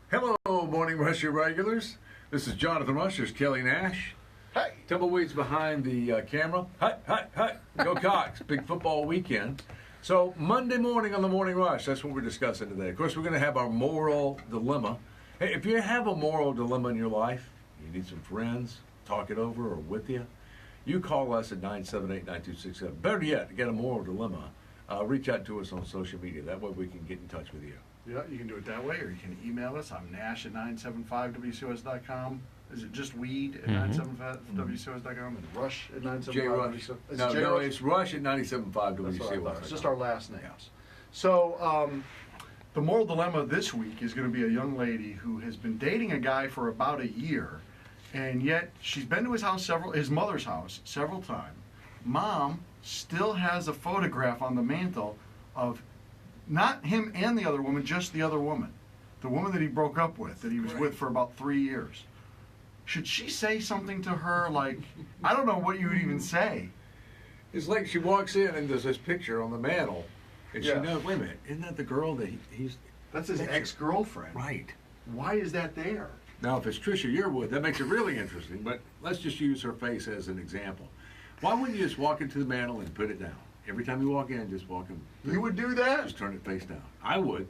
Hello, Morning Rush regulars. This is Jonathon Rush. There's Kelly Nash. Hey. Tumbleweeds behind the camera. Hi. Go Cox. Big football weekend. So Monday morning on the Morning Rush, that's what we're discussing today. Of course, we're going to have our moral dilemma. Hey, if you have a moral dilemma in your life, you need some friends, talk it over or with you, you call us at 978-9267. Better yet, get a moral dilemma. Reach out to us on social media. That way we can get in touch with you. Yeah, you can do it that way, or you can email us. I'm Nash at 975wcos.com. Is it just weed at 975wcos.com and Rush at 975wcos? No, it's Rush at 975wcos. It's just our last names. So the moral dilemma this week is going to be a young lady who has been dating a guy for about a year, and yet she's been to his mother's house several times. Mom still has a photograph on the mantle of not him and the other woman, just the other woman. The woman that he broke up with, that he was with for about 3 years. Should she say something to her like, I don't know what you would even say. It's like she walks in and there's this picture on the mantle, and she Yeah. knows, wait a minute, isn't that the girl that he's... That's his ex-girlfriend. Right. Why is that there? Now, if it's Trisha Yearwood, that makes it really interesting, but let's just use her face as an example. Why wouldn't you just walk into the mantle and put it down? Every time you walk in, just walk in. You would do that? Just turn it face down. I would.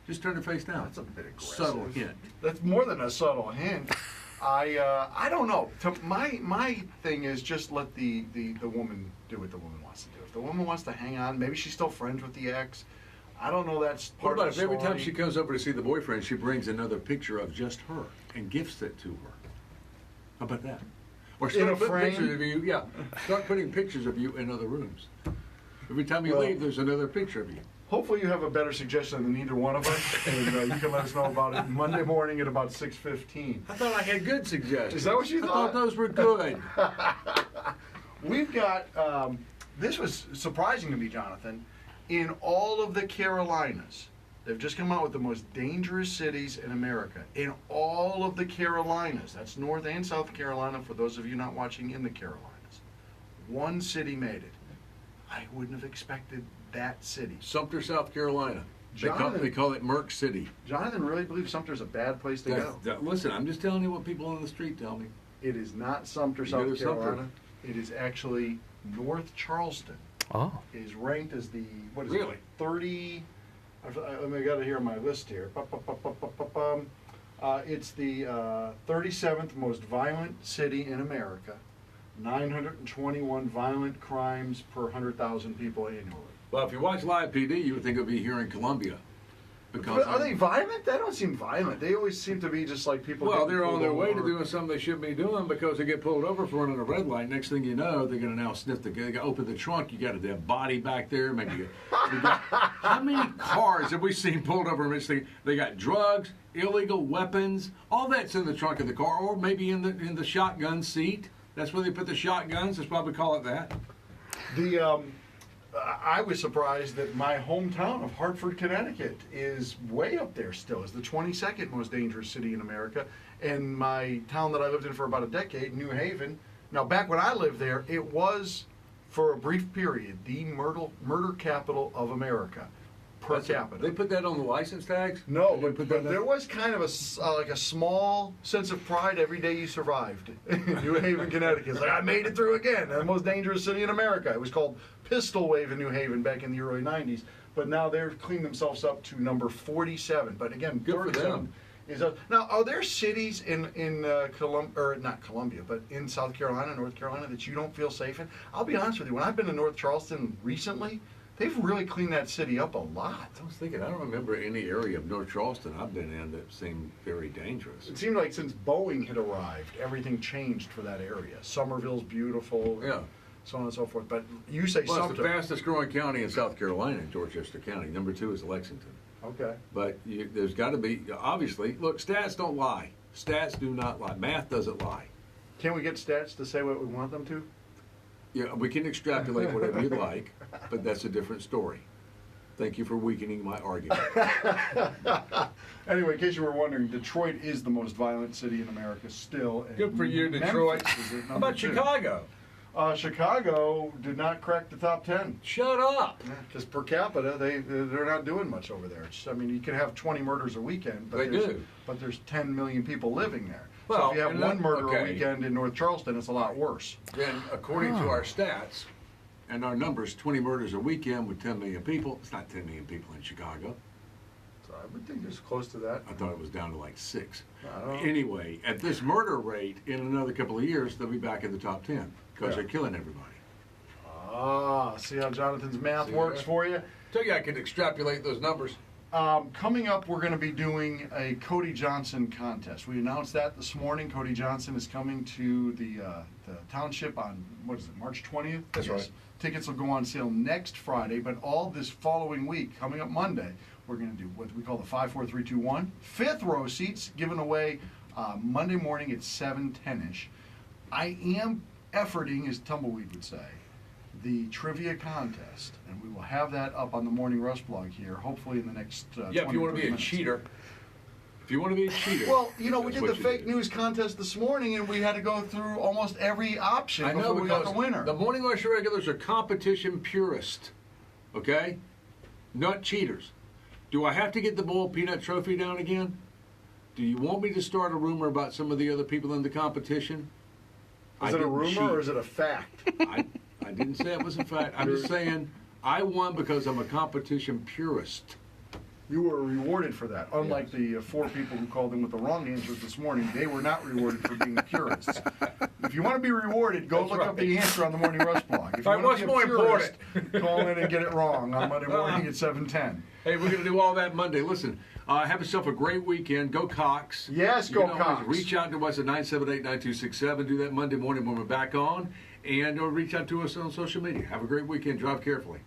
Just turn it face down. That's a bit aggressive. Subtle hint. That's more than a subtle hint. I don't know. My thing is just let the woman do what the woman wants to do. If the woman wants to hang on, maybe she's still friends with the ex. I don't know. That's part What of about the if every story. time she comes over to see the boyfriend, she brings another picture of just her and gifts it to her? How about that? Or In a start putting frame? pictures of you. Yeah, start putting pictures of you in other rooms. Every time you leave, there's another picture of you. Hopefully you have a better suggestion than either one of us, and you can let us know about it Monday morning at about 6:15. I thought I had good suggestions. Is that what you I thought? thought those were good. We've got, this was surprising to me, Jonathan, in all of the Carolinas, they've just come out with the most dangerous cities in America. In all of the Carolinas, that's North and South Carolina, for those of you not watching in the Carolinas, one city made it. I wouldn't have expected that city. Sumter, South Carolina. They call it Merck City. Jonathan really believes Sumter's a bad place to go. Listen, I'm just telling you what people on the street tell me. It is not Sumter, You South go to Sumter. Carolina. It is actually North Charleston. Oh. Is ranked as the, what is Really? it, 30, I got it here on my list here. It's the 37th most violent city in America. 921 violent crimes per 100,000 people annually. Well, if you watch Live PD, you would think it would be here in Columbia. But are they violent? They don't seem violent. They always seem to be just like people. Well, getting they're on pulled their way to over. doing something they shouldn't be doing because they get pulled over for running a red light. Next thing you know, they're going to now sniff they open the trunk. You got a dead body back there. Maybe you got, how many cars have we seen pulled over? They got drugs, illegal weapons, all that's in the trunk of the car, or maybe in the shotgun seat. That's where they put the shotguns. That's why we call it that. I was surprised that my hometown of Hartford, Connecticut is way up there still. It's the 22nd most dangerous city in America. And my town that I lived in for about a decade, New Haven, now back when I lived there, it was, for a brief period, the murder capital of America per capita. They put that on the license tags? No, They but, put but that there was kind of like a small sense of pride every day you survived in New Haven, Connecticut. It's like, I made it through again, the most dangerous city in America. It was called Pistol Wave in New Haven back in the early 90s, but now they've cleaned themselves up to number 47. But again, Good for 47 them. is up. Now, are there cities in not Columbia, but in South Carolina, North Carolina, that you don't feel safe in? I'll be honest with you, when I've been to North Charleston recently, they've really cleaned that city up a lot. I was thinking, I don't remember any area of North Charleston I've been in that seemed very dangerous. It seemed like since Boeing had arrived, everything changed for that area. Somerville's beautiful, Yeah. so on and so forth. But you say Well, it's the Sumter. fastest growing county in South Carolina, Dorchester County. Number 2 is Lexington. Okay. But there's got to be, obviously, look, stats don't lie. Stats do not lie. Math doesn't lie. Can we get stats to say what we want them to? Yeah, we can extrapolate whatever you'd like, but that's a different story. Thank you for weakening my argument. Anyway, in case you were wondering, Detroit is the most violent city in America still. And Good for you, Memphis Detroit. is at How number about 2. Chicago? Chicago did not crack the top 10. Shut up. Because per capita, they're not doing much over there. I mean, you can have 20 murders a weekend, but there's 10 million people living there. Well, so if you have one murder a weekend in North Charleston, it's a lot worse. Then, according to our stats and our numbers, 20 murders a weekend with 10 million people. It's not 10 million people in Chicago. So I would think it's close to that. I thought it was down to like 6. I don't know. Anyway, at this murder rate, in another couple of years, they'll be back in the top 10 because they're killing everybody. See how Jonathan's math works for you? Tell you I can extrapolate those numbers. Coming up, we're going to be doing a Cody Johnson contest. We announced that this morning. Cody Johnson is coming to the township on, March 20th? That's right. Tickets will go on sale next Friday, but all this following week, coming up Monday, we're going to do what we call the 5, 4, 3, 2, 1. Fifth row seats given away Monday morning at 7:10ish. I am efforting, as Tumbleweed would say, the trivia contest, and we will have that up on the Morning Rush blog here, hopefully in the next 20 if you want to be a minutes. cheater. If you want to be a cheater. Well, we that's did what the you fake do. news contest this morning, and we had to go through almost every option I know, before we got because the winner. the Morning Rush regulars are competition purists, okay? Not cheaters. Do I have to get the Bowl Peanut Trophy down again? Do you want me to start a rumor about some of the other people in the competition? Is it a rumor or is it a fact? I didn't say it was a fact. I'm just saying I won because I'm a competition purist. You were rewarded for that. Unlike the 4 people who called in with the wrong answers this morning, they were not rewarded for being purists. If you want to be rewarded, go look up the answer on the Morning Rush blog. If you want what's to be a more purist, important? call in and get it wrong on Monday morning at 7:10. Hey, we're going to do all that Monday. Listen, have yourself a great weekend. Go Cox. Yes, You go can always Cox. Reach out to us at 978-9267. Do that Monday morning when we're back on. And reach out to us on social media. Have a great weekend. Drive carefully.